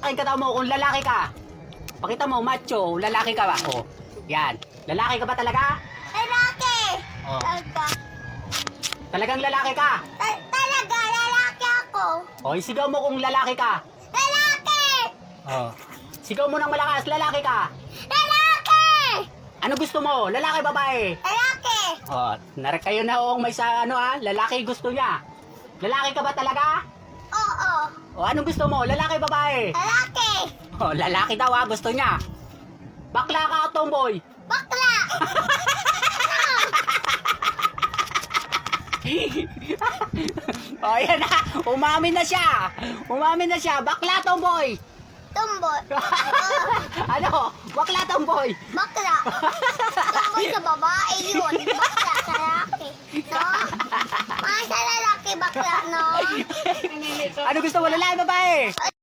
Ay, kata mo kung lalaki ka. Pakita mo, macho, lalaki ka ba? Oh, yan. Lalaki ka ba talaga? Lalaki! Oh. Talaga. Talagang lalaki ka. Talaga, lalaki ako. O, isigaw mo kung lalaki ka. Lalaki! Oh. Sigaw mo ng malakas, lalaki ka. Lalaki! Ano gusto mo? Lalaki, babae? Lalaki! Oh, narik kayo na may sa ano lalaki gusto niya. Lalaki ka ba talaga? Oo. O, anong gusto mo? Lalaki, babae? Lalaki! Oh, lalaki daw gusto niya. Bakla ka, tomboy. Bakla! O, yan na. Umamin na siya. Umamin na siya. Bakla, tomboy. Tumbot. Ano? Bakla, tomboy. Bakla. Tumbot sa babae yun. Bakla sa lalaki. No? Mga sa lalaki bakla, no? Ano gusto mo? Lalaki, babae?